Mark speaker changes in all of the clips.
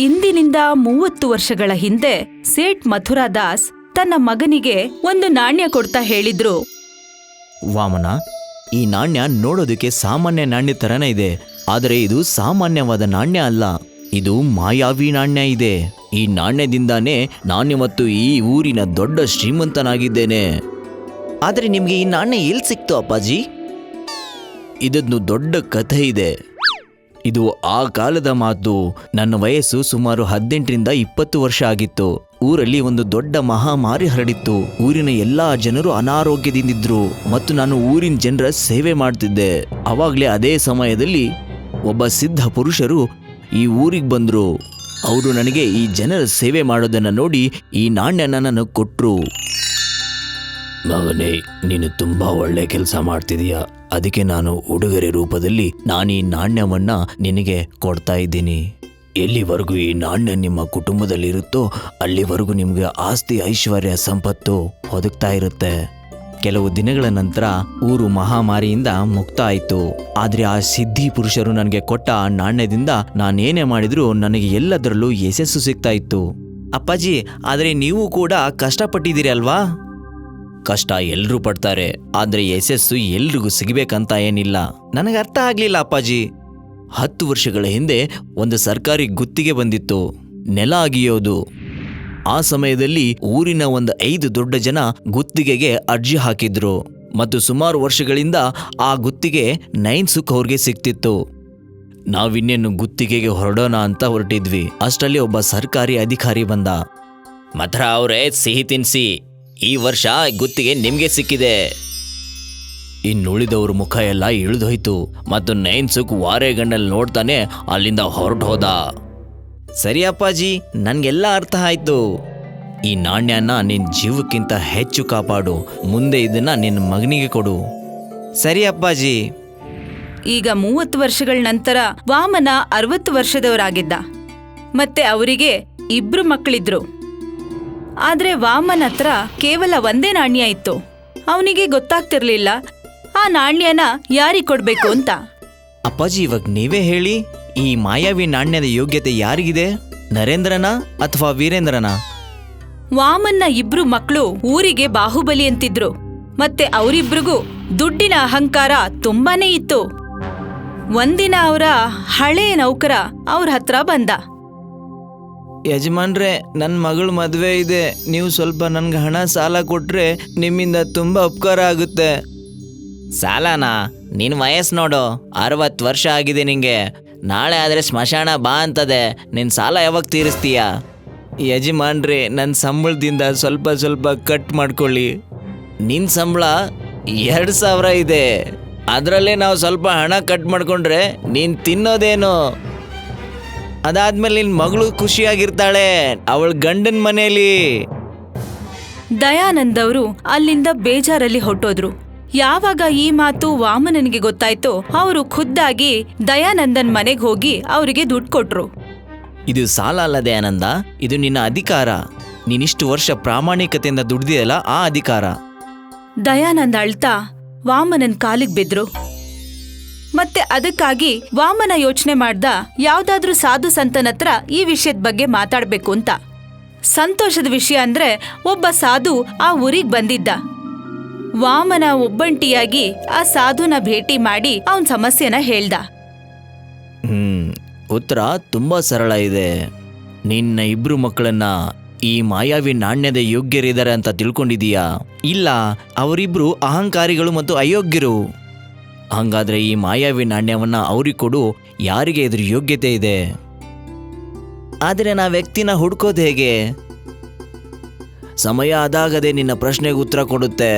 Speaker 1: ಇಂದಿನಿಂದ 30 ವರ್ಷಗಳ ಹಿಂದೆ ಸೇಠ್ ಮಥುರಾದಾಸ್ ತನ್ನ ಮಗನಿಗೆ ಒಂದು ನಾಣ್ಯ ಕೊಡ್ತಾ ಹೇಳಿದ್ರು,
Speaker 2: ವಾಮನ, ಈ ನಾಣ್ಯ ನೋಡೋದಕ್ಕೆ ಸಾಮಾನ್ಯ ನಾಣ್ಯ ತರನೇ ಇದೆ, ಆದರೆ ಇದು ಸಾಮಾನ್ಯವಾದ ನಾಣ್ಯ ಅಲ್ಲ, ಇದು ಮಾಯಾವಿ ನಾಣ್ಯ ಇದೆ. ಈ ನಾಣ್ಯದಿಂದಾನೇ ನಾನಿವತ್ತು ಈ ಊರಿನ ದೊಡ್ಡ ಶ್ರೀಮಂತನಾಗಿದ್ದೇನೆ. ಆದರೆ ನಿಮಗೆ ಈ ನಾಣ್ಯ ಎಲ್ಲಿ ಸಿಕ್ತು ಅಪ್ಪಾಜಿ? ಇದನ್ನು ದೊಡ್ಡ ಕಥೆ ಇದೆ. ಇದು ಆ ಕಾಲದ ಮಾತು. ನನ್ನ ವಯಸ್ಸು ಸುಮಾರು 18ರಿಂದ 20 ವರ್ಷ ಆಗಿತ್ತು. ಊರಲ್ಲಿ ಒಂದು ದೊಡ್ಡ ಮಹಾಮಾರಿ ಹರಡಿತ್ತು. ಊರಿನ ಎಲ್ಲಾ ಜನರು ಅನಾರೋಗ್ಯದಿಂದಿದ್ರು ಮತ್ತು ನಾನು ಊರಿನ ಜನರ ಸೇವೆ ಮಾಡ್ತಿದ್ದೆ. ಅವಾಗಲೇ ಅದೇ ಸಮಯದಲ್ಲಿ ಒಬ್ಬ ಸಿದ್ಧ ಪುರುಷರು ಈ ಊರಿಗೆ ಬಂದರು. ಅವರು ನನಗೆ ಈ ಜನರ ಸೇವೆ ಮಾಡೋದನ್ನು ನೋಡಿ ಈ ನಾಣ್ಯನ ನನಗೆ ಕೊಟ್ಟರು. ಮಗನೇ, ನೀನು ತುಂಬಾ ಒಳ್ಳೆ ಕೆಲಸ ಮಾಡ್ತಿದೀಯ. ಅದಕ್ಕೆ ನಾನು ಉಡುಗೊರೆ ರೂಪದಲ್ಲಿ ನಾನು ಈ ನಾಣ್ಯವನ್ನ ನಿನಗೆ ಕೊಡ್ತಾ ಇದ್ದೀನಿ. ಎಲ್ಲಿವರೆಗೂ ಈ ನಾಣ್ಯ ನಿಮ್ಮ ಕುಟುಂಬದಲ್ಲಿರುತ್ತೋ ಅಲ್ಲಿವರೆಗೂ ನಿಮಗೆ ಆಸ್ತಿ, ಐಶ್ವರ್ಯ, ಸಂಪತ್ತು ಒದಗ್ತಾ ಇರುತ್ತೆ. ಕೆಲವು ದಿನಗಳ ನಂತರ ಊರು ಮಹಾಮಾರಿಯಿಂದ ಮುಕ್ತ ಆಯಿತು. ಆದರೆ ಆ ಸಿದ್ಧಿ ಪುರುಷರು ನನಗೆ ಕೊಟ್ಟ ಆ ನಾಣ್ಯದಿಂದ ನಾನೇನೇ ಮಾಡಿದ್ರೂ ನನಗೆ ಎಲ್ಲದರಲ್ಲೂ ಯಶಸ್ಸು ಸಿಗ್ತಾ ಇತ್ತು. ಅಪ್ಪಾಜಿ, ಆದರೆ ನೀವು ಕೂಡ ಕಷ್ಟಪಟ್ಟಿದ್ದೀರಿ ಅಲ್ವಾ? ಕಷ್ಟ ಎಲ್ರೂ ಪಡ್ತಾರೆ, ಆದರೆ ಯಶಸ್ಸು ಎಲ್ರಿಗೂ ಸಿಗಬೇಕಂತ ಏನಿಲ್ಲ. ನನಗೆ ಅರ್ಥ ಆಗ್ಲಿಲ್ಲ ಅಪ್ಪಾಜಿ. 10 ವರ್ಷಗಳ ಹಿಂದೆ ಒಂದು ಸರ್ಕಾರಿ ಗುತ್ತಿಗೆ ಬಂದಿತ್ತು, ನೆಲ ಅಗಿಯೋದು. ಆ ಸಮಯದಲ್ಲಿ ಊರಿನ ಒಂದು 5 ದೊಡ್ಡ ಜನ ಗುತ್ತಿಗೆಗೆ ಅರ್ಜಿ ಹಾಕಿದ್ರು ಮತ್ತು ಸುಮಾರು ವರ್ಷಗಳಿಂದ ಆ ಗುತ್ತಿಗೆ 9 ಸುಖ್ ಅವ್ರಿಗೆ ಸಿಕ್ತಿತ್ತು. ನಾವಿನ್ನೇನು ಗುತ್ತಿಗೆಗೆ ಹೊರಡೋಣ ಅಂತ ಹೊರಟಿದ್ವಿ. ಅಷ್ಟರಲ್ಲಿ ಒಬ್ಬ ಸರ್ಕಾರಿ ಅಧಿಕಾರಿ ಬಂದ. ಮಥುರಾ ಅವರೇ, ಸಿಹಿ ತಿನ್ಸಿ, ಈ ವರ್ಷ ಗುತ್ತಿಗೆ ನಿಮ್ಗೆ ಸಿಕ್ಕಿದೆ. ಇನ್ನುಳಿದವ್ರ ಮುಖ ಎಲ್ಲ ಇಳಿದೋಯ್ತು ಮತ್ತು 9 ಸುಖ್ ವಾರೆಗಣ್ಣಲ್ಲಿ ನೋಡ್ತಾನೆ ಅಲ್ಲಿಂದ ಹೊರಟು ಹೋದ. ಸರಿ ಅಪ್ಪಾಜಿ, ನನ್ಗೆಲ್ಲ ಅರ್ಥ ಆಯ್ತು. ಈ ನಾಣ್ಯನ ನಿನ್ ಜೀವಕ್ಕಿಂತ ಹೆಚ್ಚು ಕಾಪಾಡು. ಮುಂದೆ ಇದನ್ನ ನಿನ್ನ ಮಗನಿಗೆ ಕೊಡು. ಸರಿ ಅಪ್ಪಾಜಿ.
Speaker 1: ಈಗ 30 ವರ್ಷಗಳ ನಂತರ ವಾಮನ 60 ವರ್ಷದವರಾಗಿದ್ದ. ಮತ್ತೆ ಅವರಿಗೆ 2 ಮಕ್ಕಳಿದ್ರು. ಆದ್ರೆ ವಾಮನ ಹತ್ರ ಕೇವಲ ಒಂದೇ ನಾಣ್ಯ ಇತ್ತು. ಅವನಿಗೆ ಗೊತ್ತಾಗ್ತಿರ್ಲಿಲ್ಲ ಆ ನಾಣ್ಯನ ಯಾರಿಗೆ ಕೊಡ್ಬೇಕು ಅಂತ.
Speaker 2: ಅಪ್ಪಾಜಿ, ಇವಾಗ ನೀವೇ ಹೇಳಿ, ಈ ಮಾಯಾವಿ ನಾಣ್ಯದ ಯೋಗ್ಯತೆ ಯಾರಿಗಿದೆ? ನರೇಂದ್ರನ ಅಥವಾ ವೀರೇಂದ್ರನ?
Speaker 1: ವಾಮನ್ನ 2 ಮಕ್ಕಳು ಊರಿಗೆ ಬಾಹುಬಲಿ ಅಂತಿದ್ರು. ಮತ್ತೆ ಅವರಿಬ್ರಿಗೂ ದುಡ್ಡಿನ ಅಹಂಕಾರ ತುಂಬಾನೇ ಇತ್ತು. ಒಂದಿನ ಅವರ ಹಳೆಯ ನೌಕರ ಅವ್ರ ಹತ್ರ ಬಂದ.
Speaker 2: ಯಜಮಾನ್ರೆ, ನನ್ನ ಮಗಳ ಮದುವೆ ಇದೆ, ನೀವು ಸ್ವಲ್ಪ ನನ್ಗೆ ಹಣ ಸಾಲ ಕೊಟ್ರೆ ನಿಮ್ಮಿಂದ ತುಂಬಾ ಉಪಕಾರ ಆಗುತ್ತೆ. ಸಾಲನಾ? ನಿನ್ನ ವಯಸ್ಸು ನೋಡು, 60 ವರ್ಷ ಆಗಿದೆ ನಿಂಗೆ. ನಾಳೆ ಆದರೆ ಸ್ಮಶಾನ ಬಾ ಅಂತದೆ. ನಿನ್ನ ಸಾಲ ಯಾವಾಗ ತೀರಿಸ್ತೀಯ? ಯಜಮಾನ್ರೆ, ನನ್ನ ಸಂಬಳದಿಂದ ಸ್ವಲ್ಪ ಸ್ವಲ್ಪ ಕಟ್ ಮಾಡ್ಕೊಳ್ಳಿ. ನಿನ್ನ ಸಂಬಳ 2,000 ಇದೆ, ಅದರಲ್ಲೇ ನಾವು ಸ್ವಲ್ಪ ಹಣ ಕಟ್ ಮಾಡ್ಕೊಂಡ್ರೆ ನೀನು ತಿನ್ನೋದೇನು? ಅದಾದ್ಮೇಲೆ ನಿನ್ನ ಮಗಳು ಖುಷಿಯಾಗಿರ್ತಾಳೆ ಅವಳ ಗಂಡನ ಮನೆಯಲ್ಲಿ.
Speaker 1: ದಯಾನಂದ್ ಅವರು ಅಲ್ಲಿಂದ ಬೇಜಾರಲ್ಲಿ ಹೊರಟೋದ್ರು. ಯಾವಾಗ ಈ ಮಾತು ವಾಮನನಿಗೆ ಗೊತ್ತಾಯ್ತೋ ಅವರು ಖುದ್ದಾಗಿ ದಯಾನಂದನ್ ಮನೆಗೆ ಹೋಗಿ ಅವರಿಗೆ ದುಡ್ಡು ಕೊಟ್ರು.
Speaker 2: ಇದು ಸಾಲ ಅಲ್ಲ ದಯಾನಂದ, ಇದು ನಿನ್ನ ಅಧಿಕಾರ. ನೀನಿಷ್ಟು ವರ್ಷ ಪ್ರಾಮಾಣಿಕತೆಯಿಂದ ದುಡ್ದಿಯಲ್ಲ, ಆ ಅಧಿಕಾರ.
Speaker 1: ದಯಾನಂದ ಅಳ್ತಾ ವಾಮನನ್ ಕಾಲಿಗೆ ಬಿದ್ರು. ಮತ್ತೆ ಅದಕ್ಕಾಗಿ ವಾಮನ ಯೋಚನೆ ಮಾಡ್ದ, ಯಾವ್ದಾದ್ರೂ ಸಾಧು ಸಂತನ ಹತ್ರ ಈ ವಿಷಯದ ಬಗ್ಗೆ ಮಾತಾಡ್ಬೇಕು ಅಂತ. ಸಂತೋಷದ ವಿಷಯ ಅಂದ್ರೆ ಒಬ್ಬ ಸಾಧು ಆ ಊರಿಗೆ ಬಂದಿದ್ದ. ವಾಮನ ಒಬ್ಬಂಟಿಯಾಗಿ ಆ ಸಾಧುನ ಭೇಟಿ ಮಾಡಿ ಅವನ್ ಸಮಸ್ಯೆನ ಹೇಳ್ದ.
Speaker 2: ಉತ್ತರ ತುಂಬಾ ಸರಳ ಇದೆ. ನಿನ್ನ 2 ಮಕ್ಕಳನ್ನ ಈ ಮಾಯಾವಿ ನಾಣ್ಯದ ಯೋಗ್ಯರಿದ್ದಾರೆ ಅಂತ ತಿಳ್ಕೊಂಡಿದೀಯಾ? ಇಲ್ಲ, ಅವರಿಬ್ರು ಅಹಂಕಾರಿಗಳು ಮತ್ತು ಅಯೋಗ್ಯರು. ಹಂಗಾದ್ರೆ ಈ ಮಾಯಾವಿ ನಾಣ್ಯವನ್ನ ಅವ್ರಿಗೆ ಕೊಡು. ಯಾರಿಗೆ ಇದ್ರ ಯೋಗ್ಯತೆ ಇದೆ? ಆದರೆ ನಾ ವ್ಯಕ್ತಿನ ಹುಡ್ಕೋದು ಹೇಗೆ? ಸಮಯ ಆದಾಗದೆ ನಿನ್ನ ಪ್ರಶ್ನೆಗೆ ಉತ್ತರ ಕೊಡುತ್ತೆ.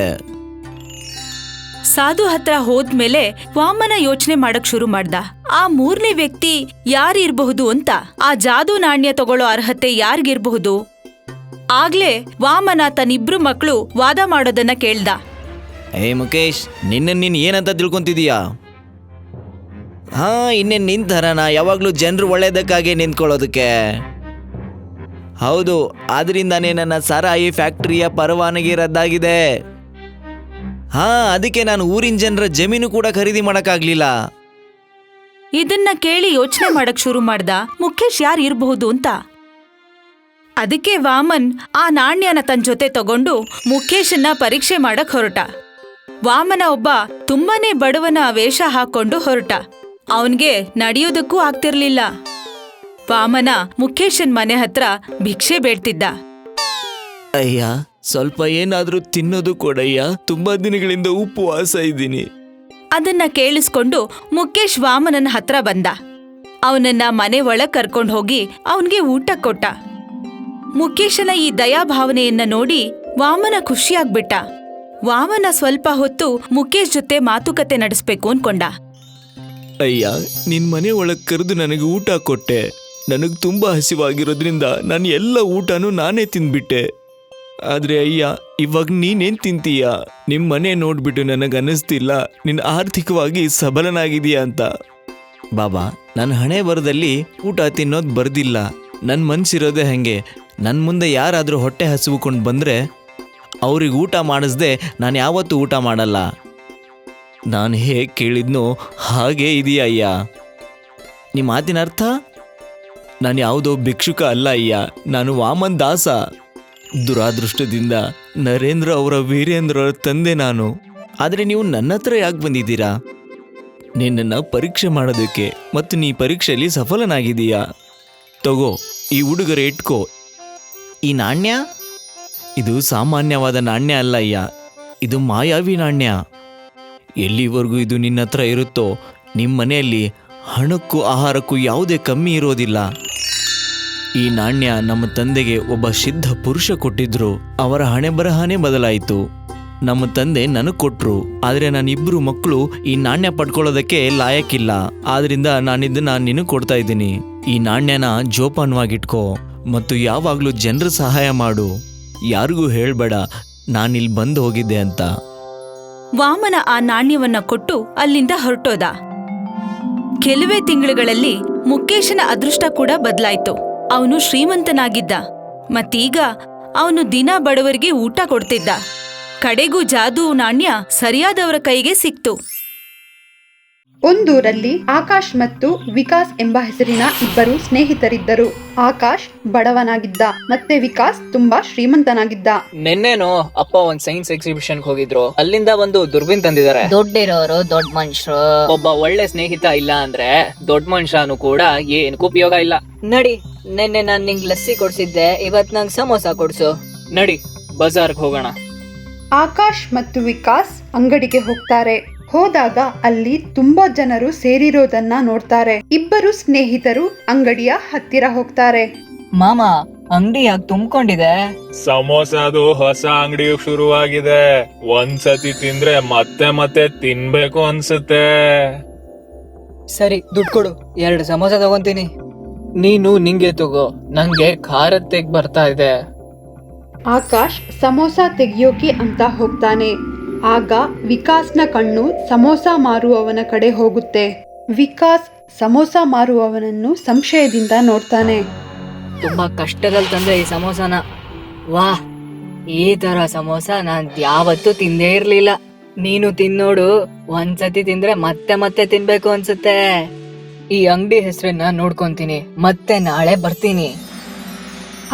Speaker 1: ಸಾಧು ಹತ್ರ ಹೋದ್ಮೇಲೆ ವಾಮನ ಯೋಚನೆ ಮಾಡಕ್ ಶುರು ಮಾಡ್ದ. ಆ 3ನೇ ವ್ಯಕ್ತಿ ಯಾರಿರ್ಬಹುದು ಅಂತ. ಆ ಜಾದೂ ನಾಣ್ಯ ತಗೊಳ್ಳೋ ಅರ್ಹತೆ ಯಾರಿಗಿರ್ಬಹುದು? ಆಗ್ಲೇ ವಾಮನ ತನ್ನ 2 ಮಕ್ಕಳು ವಾದ ಮಾಡೋದನ್ನ ಕೇಳ್ದ.
Speaker 2: ಏ ಮುಕೇಶ್, ನೀನ್ ಏನಂತ ತಿಳ್ಕೊಂತಿದೀಯಾ? ಹಾ, ಇನ್ನೇನು ನಿಂತರನ ಯಾವಾಗ್ಲೂ ಜನರು ಒಳ್ಳೇದಕ್ಕಾಗಿ ನಿಂತ್ಕೊಳ್ಳೋದಕ್ಕೆ. ಹೌದು, ಆದ್ರಿಂದಾನೇ ನನ್ನ ಸಾರಾಯಿ ಫ್ಯಾಕ್ಟರಿಯ ಪರವಾನಗಿ ರದ್ದಾಗಿದೆ. ಹಾ, ಅದಕ್ಕೆ ನಾನು ಊರಿನ ಜನರ ಜಮೀನು ಕೂಡ ಖರೀದಿ ಮಾಡೋಕ್ಕಾಗ್ಲಿಲ್ಲ.
Speaker 1: ಇದನ್ನ ಕೇಳಿ ಯೋಚನೆ ಮಾಡಕ್ ಶುರು ಮಾಡ್ದ ಮುಖೇಶ್ ಯಾರು ಇರಬಹುದು ಅಂತ. ಅದಕ್ಕೆ ವಾಮನ್ ಆ ನಾಣ್ಯನ ತನ್ನ ಜೊತೆ ತಗೊಂಡು ಮುಖೇಶನ್ನ ಪರೀಕ್ಷೆ ಮಾಡಕ್ ಹೊರಟ. ವಾಮನ ಒಬ್ಬ ತುಂಬಾನೇ ಬಡವನ ವೇಷ ಹಾಕೊಂಡು ಹೊರಟ. ಅವನ್ಗೆ ನಡೆಯೋದಕ್ಕೂ ಆಗ್ತಿರ್ಲಿಲ್ಲ. ವಾಮನ ಮುಖೇಶನ್ ಮನೆ ಹತ್ರ ಭಿಕ್ಷೆ ಬೇಡ್ತಿದ್ದ.
Speaker 2: ಅಯ್ಯ, ಸ್ವಲ್ಪ ಏನಾದ್ರೂ ತಿನ್ನೋದು ಕೊಡಯ್ಯ, ತುಂಬಾ ದಿನಗಳಿಂದ ಉಪವಾಸ ಇದ್ದೀನಿ.
Speaker 1: ಅದನ್ನ ಕೇಳಿಸ್ಕೊಂಡು ಮುಖೇಶ್ ವಾಮನನ ಹತ್ರ ಬಂದ. ಅವನನ್ನ ಮನೆ ಒಳಗ್ ಕರ್ಕೊಂಡು ಹೋಗಿ ಅವನ್ಗೆ ಊಟ ಕೊಟ್ಟ. ಮುಖೇಶನ ಈ ದಯಾಭಾವನೆಯನ್ನ ನೋಡಿ ವಾಮನ ಖುಷಿಯಾಗ್ಬಿಟ್ಟ. ವಾಮನ ಸ್ವಲ್ಪ ಹೊತ್ತು ಮುಖೇಶ್ ಜೊತೆ ಮಾತುಕತೆ ನಡೆಸ್ಬೇಕು ಅನ್ಕೊಂಡ.
Speaker 2: ಅಯ್ಯ, ನಿನ್ ಮನೆ ಒಳಗ್ ಕರೆದು ನನಗೆ ಊಟ ಕೊಟ್ಟೆ. ನನಗ್ ತುಂಬಾ ಹಸಿವಾಗಿರೋದ್ರಿಂದ ನಾನು ಎಲ್ಲ ಊಟನೂ ನಾನೇ ತಿಂದ್ಬಿಟ್ಟೆ. ಆದ್ರೆ ಅಯ್ಯ, ಇವಾಗ ನೀನೇನ್ ತಿಂತೀಯ? ನಿಮ್ ಮನೆ ನೋಡ್ಬಿಟ್ಟು ನನಗನ್ನಿಸ್ತಿಲ್ಲ ನೀನ್ ಆರ್ಥಿಕವಾಗಿ ಸಬಲನಾಗಿದೀಯ ಅಂತ. ಬಾಬಾ, ನನ್ನ ಹಣೆ ಬರದಲ್ಲಿ ಊಟ ತಿನ್ನೋದು ಬರ್ದಿಲ್ಲ. ನನ್ನ ಮನ್ಸಿರೋದೇ ಹಂಗೆ. ನನ್ನ ಮುಂದೆ ಯಾರಾದರೂ ಹೊಟ್ಟೆ ಹಸಿವುಕೊಂಡು ಬಂದರೆ ಅವ್ರಿಗೆ ಊಟ ಮಾಡಿಸ್ದೆ ನಾನು ಯಾವತ್ತೂ ಊಟ ಮಾಡಲ್ಲ. ನಾನು ಹೇಗೆ ಕೇಳಿದ್ನೋ ಹಾಗೇ ಇದೆಯಾ ಅಯ್ಯ. ನಿಮ್ಮ ಮಾತಿನ ಅರ್ಥ? ನಾನು ಯಾವುದೋ ಭಿಕ್ಷುಕ ಅಲ್ಲ ಅಯ್ಯ, ನಾನು ವಾಮನ್ ದಾಸ. ದುರಾದೃಷ್ಟದಿಂದ ನರೇಂದ್ರ ಅವರ ವೀರೇಂದ್ರ ಅವರ ತಂದೆ ನಾನು. ಆದರೆ ನೀವು ನನ್ನ ಹತ್ರ ಯಾಕೆ ಬಂದಿದ್ದೀರಾ? ನಿನ್ನನ್ನು ಪರೀಕ್ಷೆ ಮಾಡೋದಕ್ಕೆ, ಮತ್ತು ನೀ ಪರೀಕ್ಷೆಯಲ್ಲಿ ಸಫಲನಾಗಿದೀಯಾ? ತಗೋ, ಈ ಉಡುಗೊರೆ ಇಟ್ಕೋ. ಈ ನಾಣ್ಯ ಇದು ಸಾಮಾನ್ಯವಾದ ನಾಣ್ಯ ಅಲ್ಲ ಅಯ್ಯ, ಇದು ಮಾಯಾವಿ ನಾಣ್ಯ. ಎಲ್ಲಿವರೆಗೂ ಇದು ನಿನ್ನ ಹತ್ರ ಇರುತ್ತೋ ನಿಮ್ಮ ಮನೆಯಲ್ಲಿ ಹಣಕ್ಕೂ ಆಹಾರಕ್ಕೂ ಯಾವುದೇ ಕಮ್ಮಿ ಇರೋದಿಲ್ಲ. ಈ ನಾಣ್ಯ ನಮ್ಮ ತಂದೆಗೆ ಒಬ್ಬ ಸಿದ್ಧ ಪುರುಷ ಕೊಟ್ಟಿದ್ರು. ಅವರ ಹಣೆ ಬರಹನೇ ಬದಲಾಯಿತು. ನಮ್ಮ ತಂದೆ ನನಗೆ ಕೊಟ್ರು, ಆದರೆ ನಾನಿಬ್ಬರು ಮಕ್ಕಳು ಈ ನಾಣ್ಯ ಪಡ್ಕೊಳ್ಳೋದಕ್ಕೆ ಲಾಯಕ್ಕಿಲ್ಲ. ಆದ್ರಿಂದ ನಾನಿದ್ದನ್ನ ನಿನಗೆ ಕೊಡ್ತಾ ಇದ್ದೀನಿ. ಈ ನಾಣ್ಯನ ಜೋಪಾನವಾಗಿಟ್ಕೋ ಮತ್ತು ಯಾವಾಗಲೂ ಜನರ ಸಹಾಯ ಮಾಡು. ಯಾರಿಗೂ ಹೇಳಬೇಡ ನಾನಿಲ್ಲಿ ಬಂದು ಹೋಗಿದ್ದೆ ಅಂತ.
Speaker 1: ವಾಮನ ಆ ನಾಣ್ಯವನ್ನ ಕೊಟ್ಟು ಅಲ್ಲಿಂದ ಹೊರಟೋದ. ಕೆಲವೇ ತಿಂಗಳುಗಳಲ್ಲಿ ಮುಖೇಶನ ಅದೃಷ್ಟ ಕೂಡ ಬದಲಾಯ್ತು. ಅವನು ಶ್ರೀಮಂತನಾಗಿದ್ದ. ಮತ್ತೀಗ ಅವನು ದಿನ ಬಡವರಿಗೆ ಊಟ ಕೊಡ್ತಿದ್ದ. ಕಡೆಗೂ ಜಾದೂ ನಾಣ್ಯ ಸರಿಯಾದವರ ಕೈಗೆ ಸಿಕ್ತು.
Speaker 3: ಒಂದೂರಲ್ಲಿ ಆಕಾಶ್ ಮತ್ತು ವಿಕಾಸ್ ಎಂಬ ಹೆಸರಿನ ಇಬ್ಬರು ಸ್ನೇಹಿತರಿದ್ದರು. ಆಕಾಶ್ ಬಡವನಾಗಿದ್ದ ಮತ್ತೆ ವಿಕಾಸ್ ತುಂಬಾ ಶ್ರೀಮಂತನಾಗಿದ್ದ.
Speaker 4: ನಿನ್ನೆನೋ ಅಪ್ಪ ಒಂದ್ ಸೈನ್ಸ್ ಎಕ್ಸಿಬಿಷನ್ ಹೋಗಿದ್ರು. ಅಲ್ಲಿಂದ ಒಂದು ದುರ್ಬಿನ್ ತಂದಿದ್ದಾರೆ.
Speaker 5: ದುಡ್ಡಿರೋರು ದೊಡ್ಡ ಮನುಷ್ಯರು.
Speaker 4: ಒಬ್ಬ ಒಳ್ಳೆ ಸ್ನೇಹಿತ ಇಲ್ಲ ಅಂದ್ರೆ ದೊಡ್ಡ ಮನುಷ್ಯನು ಕೂಡ ಏನಕ್ಕೂ ಉಪಯೋಗ ಇಲ್ಲ.
Speaker 5: ನಡಿ, ನಿನ್ನೆ ನಾನ್ ನಿಂಗ್ ಲಸ್ಸಿ ಕೊಡ್ಸಿದ್ದೆ, ಇವತ್ ನಂಗ್ ಸಮೋಸ ಕೊಡ್ಸು.
Speaker 4: ನಡಿ ಬಜಾರ್ಗೆ ಹೋಗೋಣ.
Speaker 3: ಆಕಾಶ್ ಮತ್ತು ವಿಕಾಸ್ ಅಂಗಡಿಗೆ ಹೋಗ್ತಾರೆ. ಹೋದಾಗ ಅಲ್ಲಿ ತುಂಬಾ ಜನರು ಸೇರಿರೋದನ್ನ ನೋಡ್ತಾರೆ. ಇಬ್ಬರು ಸ್ನೇಹಿತರು ಅಂಗಡಿಯ ಹತ್ತಿರ ಹೋಗ್ತಾರೆ.
Speaker 5: ಮಾಮ, ಅಂಗಡಿ ಯಾಕೆ ತುಂಬಿಕೊಂಡಿದೆ?
Speaker 6: ಸಮೋಸದು ಹೊಸ ಅಂಗಡಿ ಶುರುವಾಗಿದೆ. ಒಂದ್ಸತಿ ತಿಂದ್ರೆ ಮತ್ತೆ ಮತ್ತೆ ತಿನ್ಬೇಕು ಅನ್ಸುತ್ತೆ.
Speaker 4: ಸರಿ, ದುಡ್ಡು ಕೊಡು, 2 ಸಮೋಸ ತಗೊಂತೀನಿ. ನೀನು ನಿಂಗೆ ತಗೋ, ನಂಗೆ ಖಾರದ ತೆಗ್ ಬರ್ತಾ ಇದೆ.
Speaker 3: ಆಕಾಶ್ ಸಮೋಸ ತೆಗಿಯೋಕೆ ಅಂತ ಹೋಗ್ತಾನೆ. ಆಗ ವಿಕಾಸ್ನ ಕಣ್ಣು ಸಮೋಸ ಮಾರುವವನ ಕಡೆ ಹೋಗುತ್ತೆ. ವಿಕಾಸ್ ಸಮೋಸ ಮಾರುವವನನ್ನು ಸಂಶಯದಿಂದ ನೋಡ್ತಾನೆ.
Speaker 5: ತುಂಬಾ ಕಷ್ಟದಲ್ಲಿ ತಂದೆ ಈ ಸಮೋಸನ. ವಾಹ್, ಈ ತರ ಸಮೋಸ ನಾನ್ ಯಾವತ್ತೂ ತಿಂದೇ ಇರ್ಲಿಲ್ಲ. ನೀನು ತಿನ್ನೋಡು, ಒಂದ್ಸತಿ ತಿಂದ್ರೆ ಮತ್ತೆ ಮತ್ತೆ ತಿನ್ಬೇಕು ಅನ್ಸುತ್ತೆ. ಈ ಅಂಗಡಿ ಹೆಸರನ್ನ ನೋಡ್ಕೊಂತೀನಿ, ಮತ್ತೆ ನಾಳೆ ಬರ್ತೀನಿ.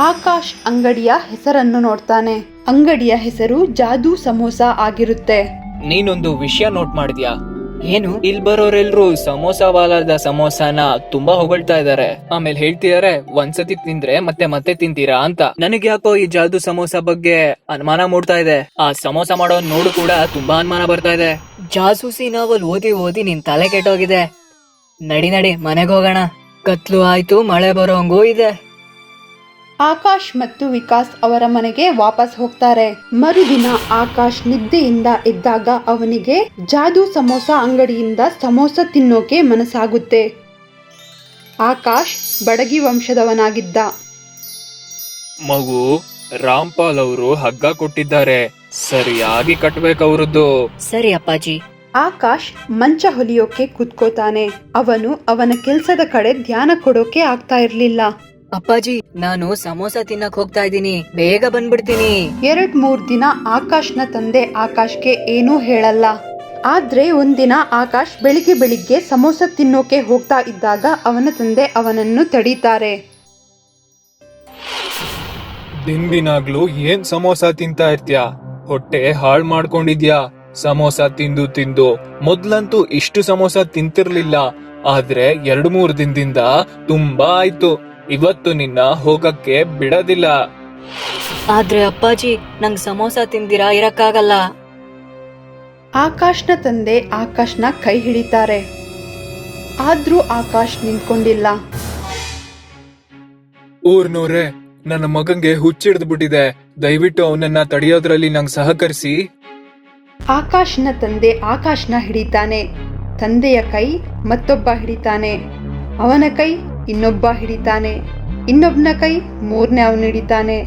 Speaker 3: ಆಕಾಶ್ ಅಂಗಡಿಯ ಹೆಸರನ್ನು ನೋಡ್ತಾನೆ. ಅಂಗಡಿಯ ಹೆಸರು ಜಾದೂ ಸಮೋಸ ಆಗಿರುತ್ತೆ.
Speaker 4: ನೀನೊಂದು ವಿಷಯ ನೋಟ್ ಮಾಡಿದ್ಯಾ?
Speaker 5: ಏನು?
Speaker 4: ಇಲ್ಲಿ ಬರೋರೆಲ್ರು ಸಮೋಸವಾಲದ ಸಮೋಸನ ತುಂಬಾ ಹೊಗಳ್ತಾ ಇದಾರೆ. ಆಮೇಲೆ ಹೇಳ್ತಿದಾರೆ ಒಂದ್ಸತಿ ತಿಂದ್ರೆ ಮತ್ತೆ ಮತ್ತೆ ತಿಂತೀರಾ ಅಂತ. ನನಗೆ ಯಾಕೋ ಈ ಜಾದೂ ಸಮೋಸ ಬಗ್ಗೆ ಅನುಮಾನ ಮೂಡ್ತಾ ಇದೆ. ಆ ಸಮೋಸ ಮಾಡೋ ನೋಡು ಕೂಡ ತುಂಬಾ ಅನುಮಾನ ಬರ್ತಾ ಇದೆ.
Speaker 5: ಜಾಸೂಸಿ ನಾವಲ್ ಓದಿ ಓದಿ ನಿನ್ ತಲೆ ಕೆಟ್ಟೋಗಿದೆ. ನಡಿ ನಡಿ, ಮನೆಗೆ ಹೋಗೋಣ. ಕತ್ಲು ಆಯ್ತು, ಮಳೆ ಬರೋಂಗೂ ಇದೆ.
Speaker 3: ಆಕಾಶ್ ಮತ್ತು ವಿಕಾಸ್ ಅವರ ಮನೆಗೆ ವಾಪಸ್ ಹೋಗ್ತಾರೆ. ಮರುದಿನ ಆಕಾಶ್ ನಿದ್ದೆಯಿಂದ ಎದ್ದಾಗ ಅವನಿಗೆ ಜಾದೂ ಸಮೋಸ ಅಂಗಡಿಯಿಂದ ಸಮೋಸ ತಿನ್ನೋಕೆ ಮನಸ್ಸಾಗುತ್ತೆ. ಆಕಾಶ್ ಬಡಗಿ ವಂಶದವನಾಗಿದ್ದ.
Speaker 6: ಮಗು, ರಾಮ್ಪಾಲ್ ಅವರು ಹಗ್ಗ ಕೊಟ್ಟಿದ್ದಾರೆ, ಸರಿಯಾಗಿ ಕಟ್ಬೇಕು ಅವ್ರದ್ದು.
Speaker 5: ಸರಿ ಅಪ್ಪಾಜಿ.
Speaker 3: ಆಕಾಶ್ ಮಂಚ ಹೊಲಿಯೋಕೆ ಕುತ್ಕೋತಾನೆ. ಅವನು ಅವನ ಕೆಲ್ಸದ ಕಡೆ ಧ್ಯಾನ ಕೊಡೋಕೆ ಆಗ್ತಾ ಇರ್ಲಿಲ್ಲ.
Speaker 5: ಅಪ್ಪಾಜಿ, ನಾನು ಸಮೋಸ ತಿನ್ನಕ್ ಹೋಗ್ತಾ ಇದ್ದೀನಿ, ಬೇಗ ಬಂದ್ಬಿಡ್ತೀನಿ.
Speaker 3: 2-3 ದಿನ ಆಕಾಶ್ನ ತಂದೆ ಆಕಾಶ್ಗೆ ಏನೂ ಹೇಳಲ್ಲ. ಆದ್ರೆ ಒಂದಿನ ಆಕಾಶ್ ಬೆಳಿಗ್ಗೆ ಸಮೋಸ ತಿನ್ನೋಕೆ ಹೋಗ್ತಾ ಇದ್ದಾಗ ಅವನ ತಂದೆ ಅವನನ್ನು ತಡೀತಾರೆ.
Speaker 6: ದಿನಾಗ್ಲೂ ಏನ್ ಸಮೋಸ ತಿಂತಾ ಇರ್ತ್ಯಾ? ಹೊಟ್ಟೆ ಹಾಳ್ ಮಾಡ್ಕೊಂಡಿದ್ಯಾ ಸಮೋಸ ತಿಂದು ತಿಂದು. ಮೊದ್ಲಂತೂ ಇಷ್ಟು ಸಮೋಸ ತಿಂತಿರ್ಲಿಲ್ಲ, ಆದ್ರೆ 2-3 ದಿನದಿಂದ ತುಂಬಾ ಆಯ್ತು. ಇವತ್ತು ನಿನ್ನ ಹೋಗಕ್ಕೆ ಬಿಡೋದಿಲ್ಲ.
Speaker 5: ಆದ್ರೆ ಅಪ್ಪಾಜಿ, ನಂಗ್ ಸಮೋಸ ತಿಂದಿರಾ ಇರಕ್ಕಾಗಲ್ಲ.
Speaker 3: ಆಕಾಶ್ನ ತಂದೆ ಆಕಾಶ್ನ ಕೈ ಹಿಡಿತಾರೆ. ಆದ್ರೂ ಆಕಾಶ್ ನಿಂತ್ಕೊಂಡಿಲ್ಲ.
Speaker 6: ಊರ್ನೋರೆ, ನನ್ನ ಮಗಂಗೆ ಹುಚ್ಚಿಡ್ದು ಬಿಟ್ಟಿದೆ. ದಯವಿಟ್ಟು ಅವನನ್ನ ತಡೆಯೋದ್ರಲ್ಲಿ ನಂಗ್ ಸಹಕರಿಸಿ.
Speaker 3: ಆಕಾಶ್ನ ತಂದೆ ಆಕಾಶ್ನ ಹಿಡಿತಾನೆ. ತಂದೆಯ ಕೈ ಮತ್ತೊಬ್ಬ ಹಿಡಿತಾನೆ. ಅವನ ಕೈ ಇನ್ನೊಬ್ಬ ಹಿಡಿತಾನೆ. ಇನ್ನೊಬ್ಬನ ಕೈ ಮೂರನೇ ಅವನು ಹಿಡಿತಾನೆ.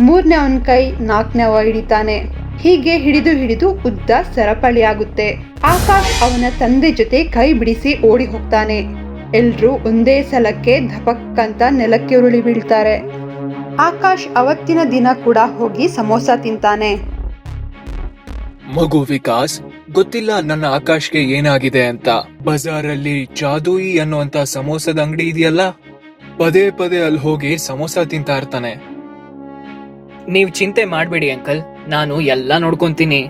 Speaker 3: ಮೂರನೇ ಅವನ ಕೈ 4ನೇ ಅವ ಹಿಡಿತಾನೆ. ಹೀಗೆ ಹಿಡಿದು ಉದ್ದ ಸರಪಳಿಯಾಗುತ್ತೆ. ಆಕಾಶ್ ಅವನ ತಂದೆ ಜೊತೆ ಕೈ ಬಿಡಿಸಿ ಓಡಿ ಹೋಗ್ತಾನೆ. ಎಲ್ರೂ ಒಂದೇ ಸಲಕ್ಕೆ ಧಪಕ್ಕಂತ ನೆಲಕ್ಕೆ ಉರುಳಿ ಬೀಳ್ತಾರೆ. ಆಕಾಶ್ ಅವತ್ತಿನ ದಿನ ಕೂಡ ಹೋಗಿ ಸಮೋಸ ತಿಂತಾನೆ.
Speaker 6: ಮಗು ವಿಕಾಸ್, ಗೊತ್ತಿಲ್ಲ ನನ್ನ ಆಕಾಶ್ಗೆ ಏನಾಗಿದೆ ಅಂತ. ಬಜಾರಲ್ಲಿ ಜಾದೂಯಿ ಅನ್ನುವಂತ ಸಮೋಸದ ಅಂಗಡಿ ಇದೆಯಲ್ಲ, ಪದೇ ಪದೇ ಅಲ್ಲಿ ಹೋಗಿ ಸಮೋಸ ತಿಂತಾ ಇರ್ತಾನೆ.
Speaker 4: ನೀವ್ ಚಿಂತೆ ಮಾಡ್ಬೇಡಿ ಅಂಕಲ್, ನಾನು ಎಲ್ಲ ನೋಡ್ಕೊಂತೀನಿ.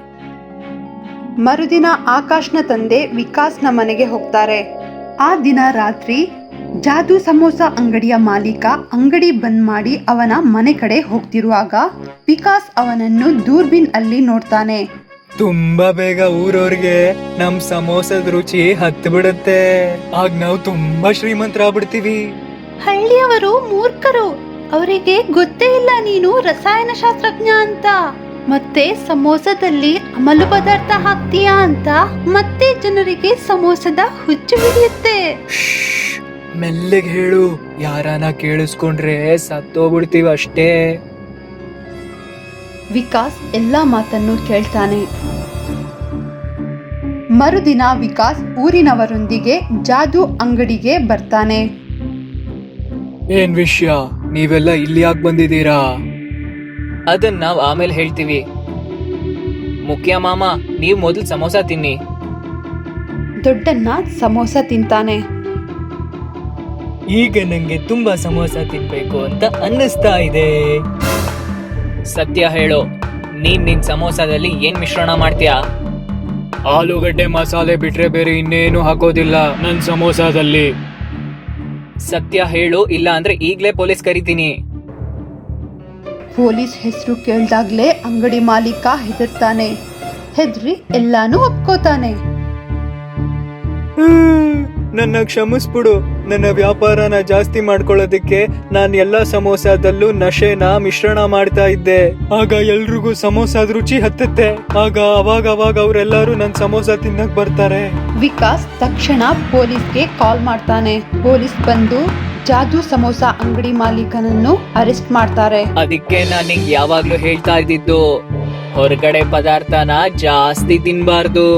Speaker 3: ಮರುದಿನ ಆಕಾಶ್ನ ತಂದೆ ವಿಕಾಸ್ನ ಮನೆಗೆ ಹೋಗ್ತಾರೆ. ಆ ದಿನ ರಾತ್ರಿ ಜಾದೂ ಸಮೋಸ ಅಂಗಡಿಯ ಮಾಲೀಕ ಅಂಗಡಿ ಬಂದ್ ಮಾಡಿ ಅವನ ಮನೆ ಕಡೆ ಹೋಗ್ತಿರುವಾಗ ವಿಕಾಸ್ ಅವನನ್ನು ದೂರ್ಬಿನ್ ಅಲ್ಲಿ ನೋಡ್ತಾನೆ.
Speaker 4: ತುಂಬಾ ಬೇಗ ಊರವ್ರಿಗೆ ನಮ್ ಸಮೋಸದ ರುಚಿ ಹತ್ತು ಬಿಡುತ್ತೆ. ಆಗ ನಾವು ತುಂಬಾ ಶ್ರೀಮಂತರಾಗ್ಬಿಡ್ತೀವಿ.
Speaker 3: ಹಳ್ಳಿಯವರು ಮೂರ್ಖರು. ಅವರಿಗೆ ಗೊತ್ತೇ ಇಲ್ಲ ನೀನು ರಸಾಯನ ಶಾಸ್ತ್ರಜ್ಞ ಅಂತ, ಮತ್ತೆ ಸಮೋಸದಲ್ಲಿ ಅಮಲು ಪದಾರ್ಥ ಹಾಕ್ತೀಯಾ ಅಂತ. ಮತ್ತೆ ಜನರಿಗೆ ಸಮೋಸದ ಹುಚ್ಚು ಹಿಡಿಯುತ್ತೆ.
Speaker 4: ಮೆಲ್ಲಗೆ ಹೇಳು, ಯಾರನ ಕೇಳಿಸ್ಕೊಂಡ್ರೆ ಸತ್ತೋಗ್ಬಿಡ್ತೀವಿ ಅಷ್ಟೇ.
Speaker 3: ವಿಕಾಸ್ ಎಲ್ಲಾ ಮಾತನ್ನು ಕೇಳ್ತಾನೆ. ಮರುದಿನ ವಿಕಾಸ್ ಊರಿನವರೊಂದಿಗೆ ಜಾದೂ ಅಂಗಡಿಗೆ ಬರ್ತಾನೆ.
Speaker 4: ಏನ್ ವಿಷಯ, ನೀವೆಲ್ಲ ಇಲ್ಲಿ ಯಾಕೆ ಬಂದಿದ್ದೀರಾ? ಅದನ್ನ ನಾವ್ ಆಮೇಲೆ ಹೇಳ್ತೀವಿ. ಮುಖ್ಯ ಮಾಮ, ನೀವ್ ಮೊದಲು ಸಮೋಸ ತಿನ್ನಿ.
Speaker 3: ದೊಡ್ಡಣ್ಣ ಸಮೋಸ ತಿಂತಾನೆ.
Speaker 4: ಈಗ ನಂಗೆ ತುಂಬಾ ಸಮೋಸ ತಿನ್ಬೇಕು ಅಂತ ಅನ್ನಿಸ್ತಾ ಇದೆ. ಸತ್ಯ ಹೇಳು, ನೀನ್ ನಿನ್ ಸಮೋಸದಲ್ಲಿ ಏನ್ ಮಿಶ್ರಣ ಮಾಡ್ತೀಯಾ?
Speaker 6: ಆಲೂಗಡ್ಡೆ ಮಸಾಲೆ ಬಿಟ್ರೆ ಬೇರೆ ಇನ್ನೇನು ಹಾಕೋದಿಲ್ಲ ನನ್ ಸಮೋಸದಲ್ಲಿ.
Speaker 4: ಸತ್ಯ ಹೇಳು, ಇಲ್ಲ ಅಂದ್ರೆ ಈಗ್ಲೇ ಪೊಲೀಸ್ ಕರಿತೀನಿ.
Speaker 3: ಪೊಲೀಸ್ ಹೆಸರು ಕೇಳ್ದಾಗ್ಲೇ ಅಂಗಡಿ ಮಾಲೀಕ ಹೆದರ್ತಾನೆ. ಹೆದ್ರಿ ಎಲ್ಲಾನು ಒಪ್ಕೋತಾನೆ.
Speaker 4: ನನ್ನ ಕ್ಷಮಿಸ್ಬಿಡು. ನನ್ನ ವ್ಯಾಪಾರನ ಜಾಸ್ತಿ ಮಾಡ್ಕೊಳ್ಳೋದಕ್ಕೆ ನಾನ್ ಎಲ್ಲಾ ಸಮೋಸದಲ್ಲೂ ನಶೆನ ಮಿಶ್ರಣ ಮಾಡ್ತಾ ಇದ್ದೆ. ಆಗ ಎಲ್ರಿಗೂ ಸಮೋಸದ ರುಚಿ ಹತ್ತುತ್ತೆ. ಆಗ ಅವಾಗ ಅವ್ರೆಲ್ಲರೂ ನನ್ ಸಮೋಸ ತಿನ್ನಕ್ ಬರ್ತಾರೆ.
Speaker 3: ವಿಕಾಸ್ ತಕ್ಷಣ ಪೊಲೀಸ್ಗೆ ಕಾಲ್ ಮಾಡ್ತಾನೆ. ಪೊಲೀಸ್ ಬಂದು ಜಾದೂ ಸಮೋಸ ಅಂಗಡಿ ಮಾಲೀಕನನ್ನು ಅರೆಸ್ಟ್ ಮಾಡ್ತಾರೆ.
Speaker 4: ಅದಕ್ಕೆ ನಾನ್ ನಿಂಗೆ ಯಾವಾಗ್ಲೂ ಹೇಳ್ತಾ ಇದ್ದಿದ್ದು, ಹೊರಗಡೆ ಪದಾರ್ಥನ ಜಾಸ್ತಿ ತಿನ್ಬಾರ್ದು.